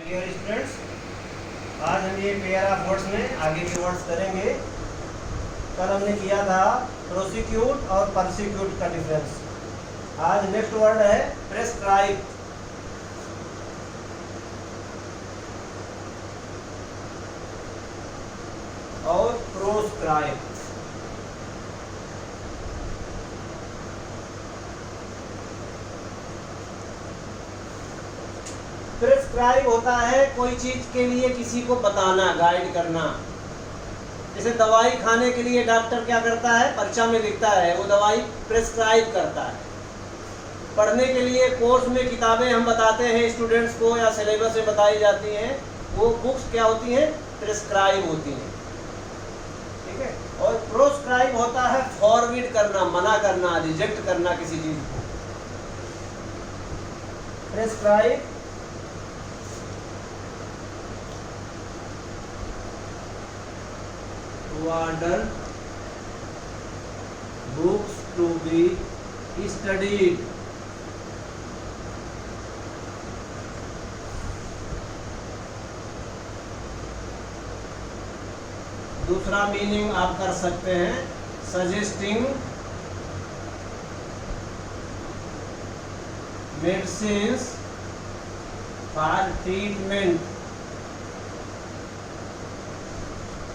Dear students, आज हम ये पेयर ऑफ वर्ड्स में आगे के वर्ड्स करेंगे। कल हमने किया था प्रोसिक्यूट और परसिक्यूट का डिफरेंस। आज नेक्स्ट वर्ड है प्रेस्क्राइब। और प्रोस्क्राइब। प्रेस्क्राइब होता है कोई चीज के लिए किसी को बताना, गाइड करना। जैसे दवाई खाने के लिए डॉक्टर क्या करता है, पर्चा में लिखता है, वो दवाई प्रेस्क्राइब करता है। पढ़ने के लिए कोर्स में किताबें हम बताते हैं स्टूडेंट्स को या सिलेबस में बताई जाती हैं, वो बुक्स क्या होती हैं, प्रेस्क्राइब होती हैं। ठीक है। और प्रोस्क्राइब होता है फॉरवर्ड करना, मना करना, रिजेक्ट करना किसी चीज को। Prescribe order books to be studied। दूसरा मीनिंग आप कर सकते हैं सजेस्टिंग मेडिसिन्स फॉर ट्रीटमेंट।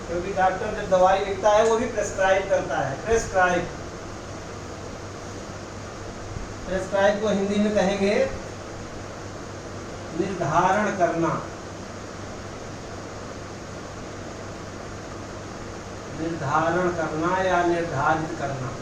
क्योंकि डॉक्टर जब दवाई लिखता है वो भी प्रेस्क्राइब करता है। प्रेस्क्राइब प्रेस्क्राइब को हिंदी में कहेंगे निर्धारण करना। निर्धारण करना या निर्धारित करना।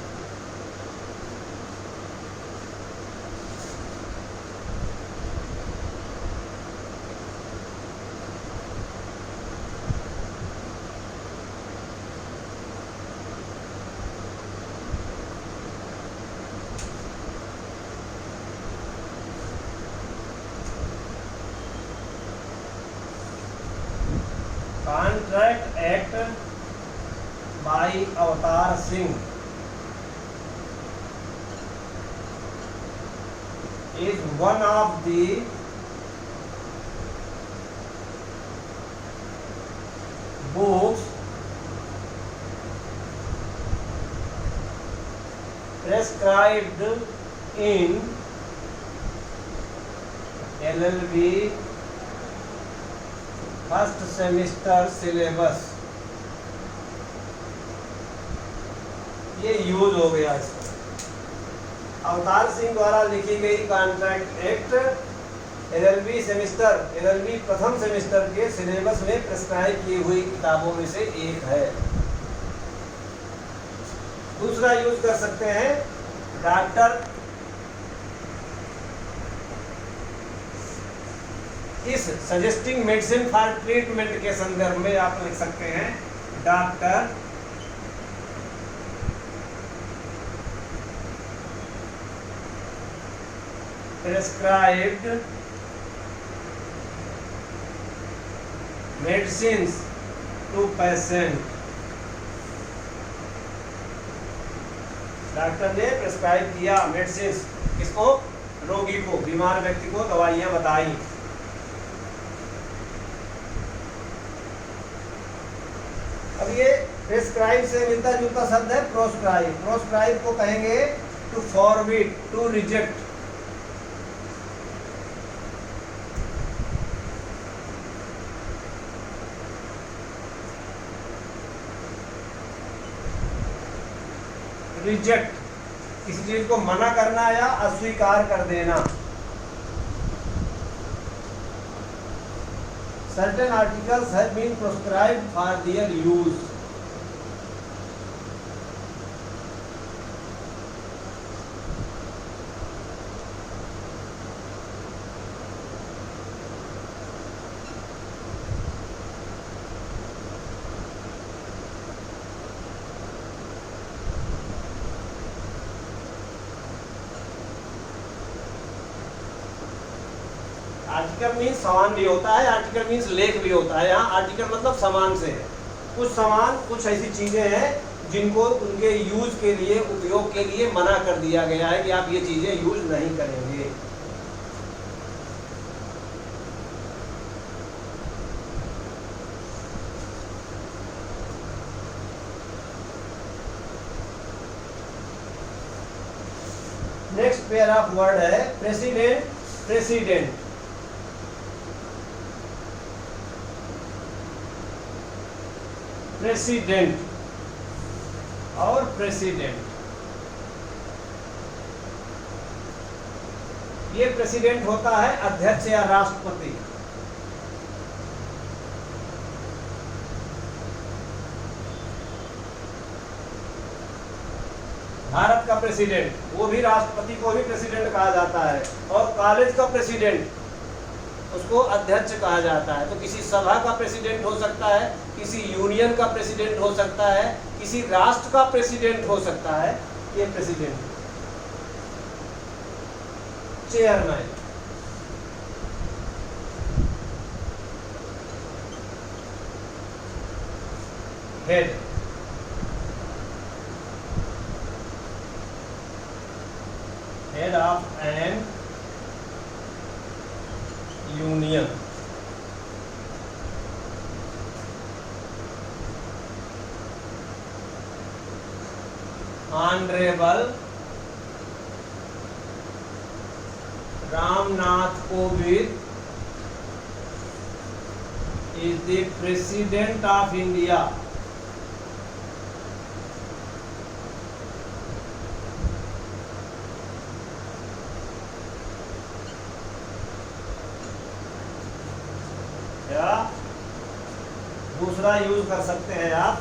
Contract Act by Avatar Singh is one of the books prescribed in LLB first semester syllabus. ये यूज हो गया इसका। अवतार सिंह द्वारा लिखी गई कॉन्ट्रैक्ट एक्ट एलएलबी प्रथम सेमिस्टर के सिलेबस में प्रेस्क्राइब की हुई किताबों में से एक है। दूसरा यूज कर सकते हैं डॉक्टर इस सजेस्टिंग मेडिसिन फॉर ट्रीटमेंट के संदर्भ में आप लिख सकते हैं doctor prescribed medicines to patient. Doctor ने प्रेस्क्राइब किया मेडिसिन्स, किसको, रोगी को, बीमार व्यक्ति को दवाइयां बताई। अब ये प्रेस्क्राइब से मिलता जुलता शब्द है प्रोस्क्राइब। प्रोस्क्राइब को कहेंगे to forward, to reject. Reject किसी चीज को मना करना या अस्वीकार कर देना। Certain articles have been prescribed for their use। Article means सामान भी होता है, आर्टिकल मीन्स लेख भी होता है। यहाँ आर्टिकल मतलब सामान से है। कुछ सामान, कुछ ऐसी चीजें हैं जिनको उनके यूज के लिए, उपयोग के लिए मना कर दिया गया है कि आप ये चीजें यूज नहीं करेंगे। नेक्स्ट पेयर ऑफ वर्ड है प्रेसिडेंट, प्रेसिडेंट। प्रेसिडेंट और प्रेसिडेंट, ये प्रेसिडेंट होता है अध्यक्ष या राष्ट्रपति। भारत का प्रेसिडेंट, वो भी राष्ट्रपति को भी प्रेसिडेंट कहा जाता है। और कॉलेज का प्रेसिडेंट, उसको अध्यक्ष कहा जाता है। तो किसी सभा का प्रेसिडेंट हो सकता है, किसी यूनियन का प्रेसिडेंट हो सकता है, किसी राष्ट्र का प्रेसिडेंट हो सकता है। ये president, chairman, head, head of an union, Honorable Ramnath Kovind is the President of India. या दूसरा यूज कर सकते हैं आप,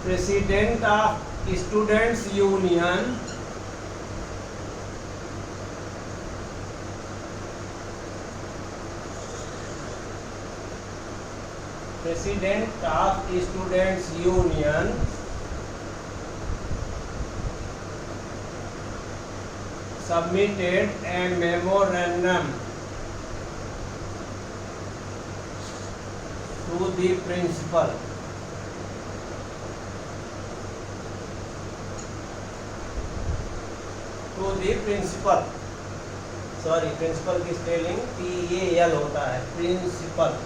president of students union, President of Students Union submitted a memorandum to the principal. To the principal, sorry, principal की spelling PAL होता है, principal.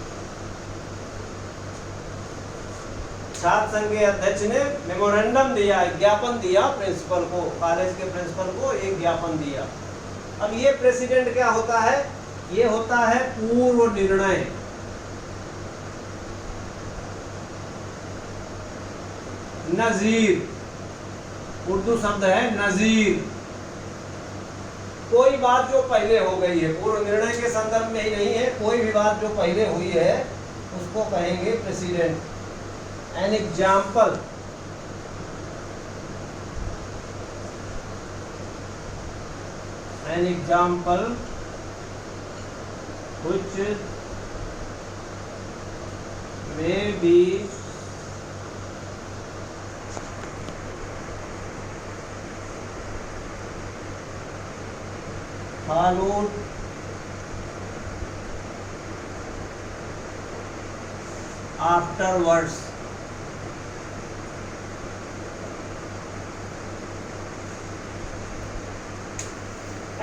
छात्र संघ के अध्यक्ष ने मेमोरेंडम दिया, ज्ञापन दिया प्रिंसिपल को, कॉलेज के प्रिंसिपल को एक ज्ञापन दिया। अब ये प्रेसिडेंट क्या होता है? ये होता है पूर्व निर्णय। नजीर, उर्दू शब्द है नजीर। कोई बात जो पहले हो गई है, पूर्व निर्णय के संदर्भ में ही नहीं है, कोई भी बात जो पहले हुई है उसको कहेंगे president. An example, an example which may be followed afterwards.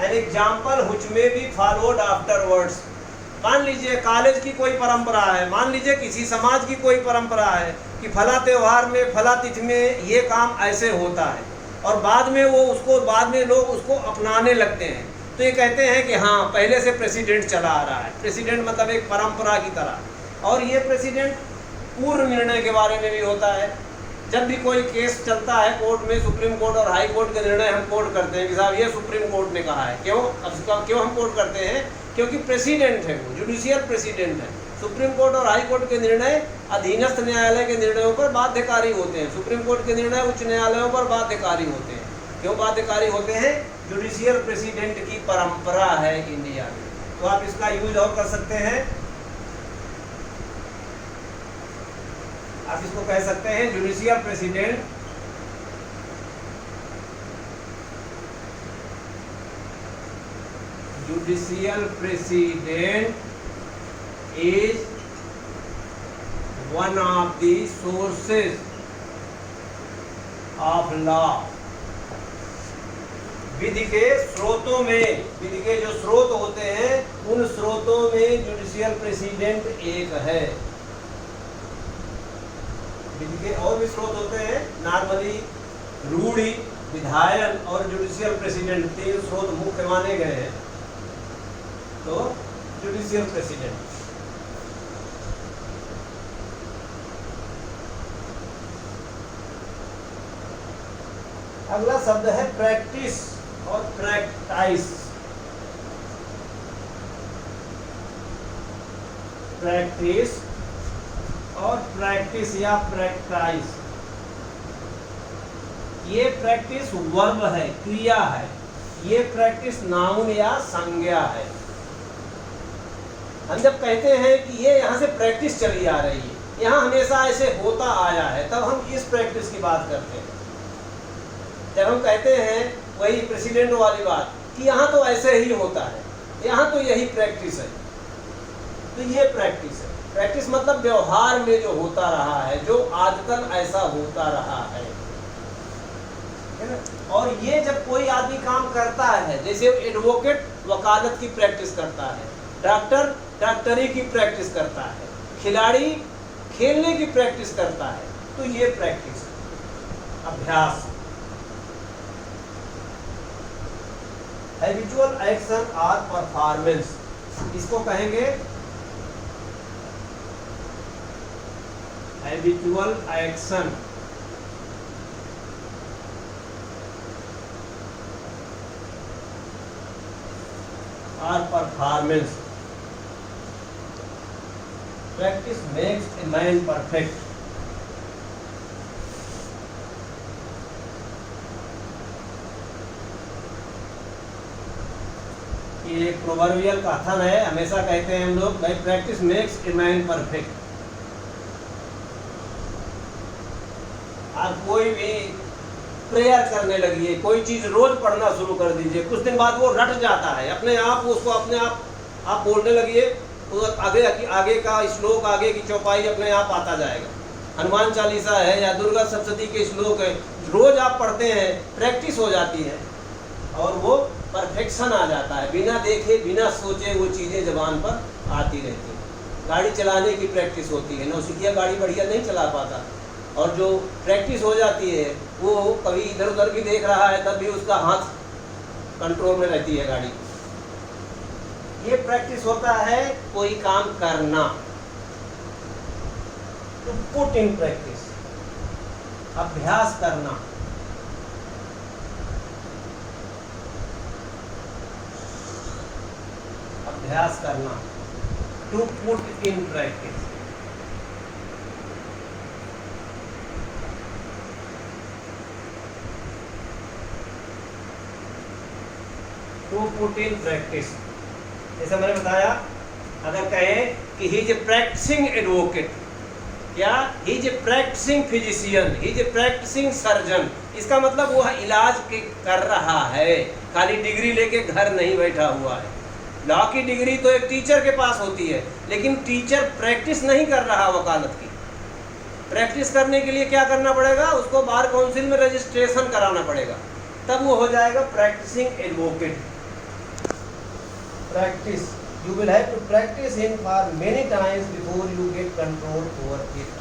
An example which may be followed afterwards. मान लीजिए कॉलेज की कोई परंपरा है, मान लीजिए किसी समाज की कोई परंपरा है कि फला त्योहार में, फला तिथि में ये काम ऐसे होता है, और बाद में बाद में लोग उसको अपनाने लगते हैं। तो ये कहते हैं कि हाँ, पहले से प्रेसिडेंट चला आ रहा है। प्रेसिडेंट मतलब एक परंपरा की तरह। और ये प्रेसिडेंट पूर्व निर्णय के बारे में भी होता है। जब भी कोई केस चलता है कोर्ट में, सुप्रीम कोर्ट और हाई कोर्ट के निर्णय हम कोर्ट करते हैं कि साहब ये सुप्रीम कोर्ट ने कहा है। क्यों हम कोर्ट करते हैं? क्योंकि प्रेसिडेंट है वो, जुडिशियल प्रेसिडेंट है। सुप्रीम कोर्ट और हाई कोर्ट के निर्णय अधीनस्थ न्यायालय के निर्णयों पर बाध्यकारी होते हैं। सुप्रीम कोर्ट के निर्णय उच्च न्यायालयों पर बाध्यकारी होते हैं। क्यों बाध्यकारी होते हैं? जुडिशियल प्रेसिडेंट की परंपरा है इंडिया में। तो आप इसका यूज और कर सकते हैं, आप इसको कह सकते हैं judicial president. Judicial president is one of the sources of law. विधि के स्रोतों में, विधि के जो स्रोत होते हैं उन स्रोतों में जुडिशियल प्रेसिडेंट एक है। विधि के और भी स्रोत होते हैं, नॉर्मली रूढ़ि, विधायन और जुडिशियल प्रेसिडेंट, 3 स्रोत मुख्य माने गए हैं। तो जुडिशियल प्रेसिडेंट, अगला शब्द है प्रैक्टिस और प्रैक्टाइस। प्रैक्टिस और प्रैक्टिस या प्रैक्टाइस, ये प्रैक्टिस वर्ब है, क्रिया है, ये प्रैक्टिस नाउन या संज्ञा है। हम जब कहते हैं कि ये यहाँ से प्रैक्टिस चली आ रही है, यहाँ हमेशा ऐसे होता आया है, तब हम इस प्रैक्टिस की बात करते हैं। जब हम कहते हैं वही प्रेसिडेंट वाली बात कि यहाँ तो ऐसे ही होता है, यहाँ तो यही प्रैक्टिस है, तो ये प्रैक्टिस है। प्रैक्टिस मतलब व्यवहार में जो होता रहा है, जो आजकल ऐसा होता रहा है ना? और ये जब कोई आदमी काम करता है, जैसे एडवोकेट वकालत की प्रैक्टिस करता है, डॉक्टर डॉक्टरी की प्रैक्टिस करता है, खिलाड़ी खेलने की प्रैक्टिस करता है, तो ये प्रैक्टिस है, अभ्यास। हैबिचुअल एक्शन और परफॉर्मेंस, इसको कहेंगे हैबिचुअल एक्शन और performance. Practice makes a man perfect. ये एक प्रोवर्बियल कथन है, हमेशा कहते हैं हम लोग, भाई practice makes a man perfect. आप कोई भी प्रेयर करने लगिए, कोई चीज रोज पढ़ना शुरू कर दीजिए, कुछ दिन बाद वो रट जाता है अपने आप, उसको अपने आप बोलने लगिए, तो आगे का श्लोक, आगे की चौपाई अपने आप आता जाएगा। हनुमान चालीसा है या दुर्गा सप्तशती के श्लोक है, रोज आप पढ़ते हैं, प्रैक्टिस हो जाती है और वो परफेक्शन आ जाता है, बिना देखे बिना सोचे वो चीज़ें जबान पर आती रहती हैं। गाड़ी चलाने की प्रैक्टिस होती है, नौसिखिया गाड़ी बढ़िया नहीं चला पाता, और जो प्रैक्टिस हो जाती है वो कभी इधर उधर भी देख रहा है तब भी उसका हाथ कंट्रोल में रहती है गाड़ी। ये प्रैक्टिस होता है कोई काम करना, तो पुट इन प्रैक्टिस, अभ्यास करना। अभ्यास करना, to put in practice. To put in practice, जैसे मैंने बताया, अगर कहें कि he is a practising advocate, क्या he is a practising physician, he is a practising surgeon, इसका मतलब वो इलाज कर रहा है, खाली डिग्री लेके घर नहीं बैठा हुआ है। लॉ की डिग्री तो एक टीचर के पास होती है, लेकिन टीचर प्रैक्टिस नहीं कर रहा वकालत की। प्रैक्टिस करने के लिए क्या करना पड़ेगा, उसको बार काउंसिल में रजिस्ट्रेशन कराना पड़ेगा, तब वो हो जाएगा practising advocate. Practice, you will have to practice in for many times before you get control over it.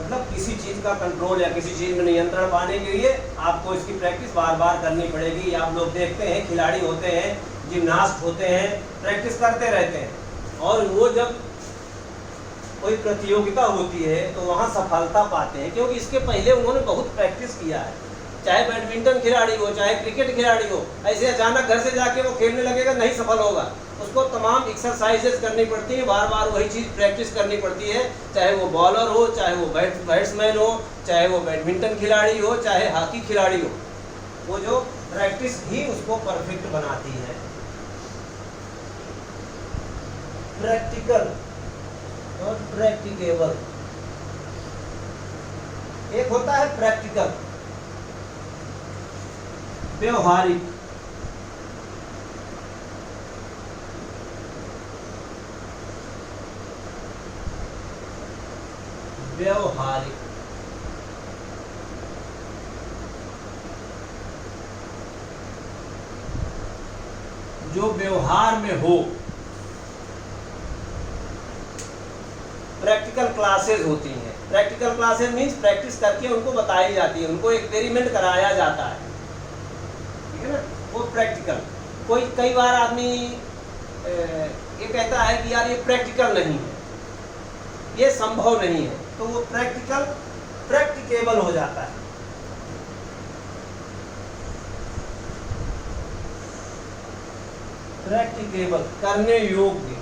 मतलब किसी चीज़ का कंट्रोल या किसी चीज़ में नियंत्रण पाने के लिए आपको इसकी प्रैक्टिस बार बार करनी पड़ेगी। आप लोग देखते हैं खिलाड़ी होते हैं, जिम्नास्ट होते हैं, प्रैक्टिस करते रहते हैं, और वो जब कोई प्रतियोगिता होती है तो वहाँ सफलता पाते हैं, क्योंकि इसके पहले उन्होंने बहुत प्रैक्टिस किया है। चाहे बैडमिंटन खिलाड़ी हो, चाहे क्रिकेट खिलाड़ी हो, ऐसे अचानक घर से जाके वो खेलने लगेगा, नहीं सफल होगा। उसको तमाम एक्सरसाइजेस करनी पड़ती है, बार बार वही चीज़ प्रैक्टिस करनी पड़ती है, चाहे वो बॉलर हो, चाहे वो बैट्समैन हो, चाहे वो बैडमिंटन खिलाड़ी हो, चाहे हॉकी खिलाड़ी हो। वो जो प्रैक्टिस ही उसको परफेक्ट बनाती है। प्रैक्टिकल और प्रैक्टिकेबल। एक होता है प्रैक्टिकल, व्यवहारिक, व्यवहारिक, जो व्यवहार में हो। प्रैक्टिकल क्लासेस होती हैं। प्रैक्टिकल क्लासेस मीन्स प्रैक्टिस करके उनको बताई जाती है, उनको एक्सपेरिमेंट कराया जाता है, ठीक है ना, वो प्रैक्टिकल। कई बार आदमी ये कहता है कि यार ये प्रैक्टिकल नहीं है, ये संभव नहीं है, तो वो प्रैक्टिकल प्रैक्टिकेबल हो जाता है। प्रैक्टिकेबल, करने योग्य।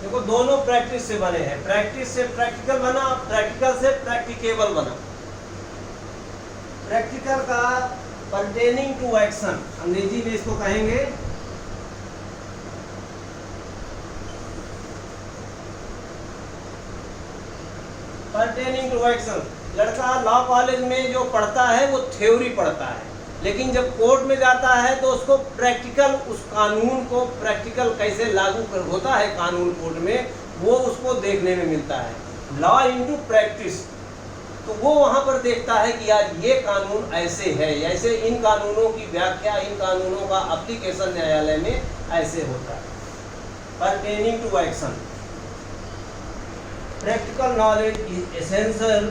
देखो दोनों प्रैक्टिस से बने हैं, प्रैक्टिस से प्रैक्टिकल बना, प्रैक्टिकल से प्रैक्टिकेबल बना। प्रैक्टिकल का परटेनिंग टू एक्शन, अंग्रेजी में इसको कहेंगे परटेनिंग टू एक्शन। लड़का लॉ कॉलेज में जो पढ़ता है वो थ्योरी पढ़ता है, लेकिन जब कोर्ट में जाता है तो उसको प्रैक्टिकल, उस कानून को प्रैक्टिकल कैसे लागू होता है कानून कोर्ट में, वो उसको देखने में मिलता है। लॉ इनटू प्रैक्टिस, तो वो वहाँ पर देखता है कि यार ये कानून ऐसे है, ऐसे इन कानूनों की व्याख्या, इन कानूनों का एप्लीकेशन न्यायालय में ऐसे होता है। Pertaining to action. Practical knowledge is essential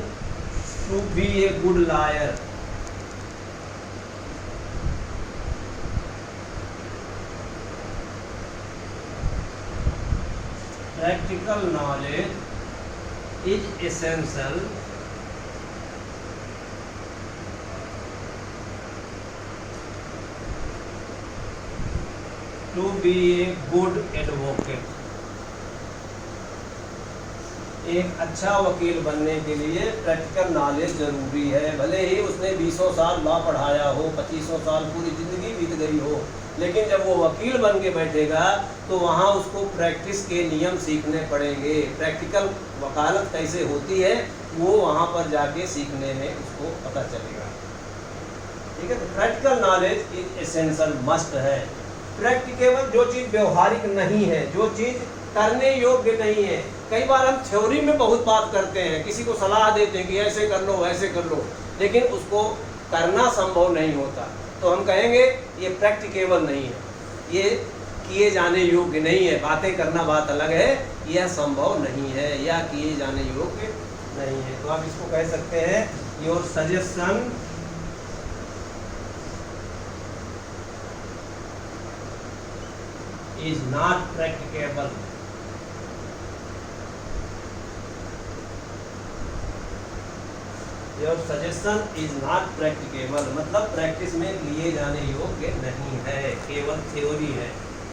to be a good lawyer. Practical knowledge is essential to be a good advocate. एक अच्छा वकील बनने के लिए प्रैक्टिकल नॉलेज जरूरी है। भले ही उसने 20 साल लॉ पढ़ाया हो, 25 साल पूरी जिंदगी बीत गई हो, लेकिन जब वो वकील बन के बैठेगा तो वहाँ उसको प्रैक्टिस के नियम सीखने पड़ेंगे। प्रैक्टिकल वकालत कैसे होती है वो वहाँ पर जाके सीखने में उसको पता चलेगा, ठीक है। तो practical knowledge is essential, must है। प्रैक्टिकेबल, जो चीज़ व्यवहारिक नहीं है, जो चीज़ करने योग्य नहीं है। कई बार हम थ्योरी में बहुत बात करते हैं, किसी को सलाह देते हैं कि ऐसे कर लो, ऐसे कर लो, लेकिन उसको करना संभव नहीं होता, तो हम कहेंगे ये प्रैक्टिकेबल नहीं है, ये किए जाने योग्य नहीं है। बातें करना बात अलग है, यह संभव नहीं है या किए जाने योग्य नहीं है। तो आप इसको कह सकते हैं your suggestion is not practicable. Your suggestion is not practicable मतलब प्रैक्टिस में लिए जाने योग्य नहीं है, केवल थ्योरी है।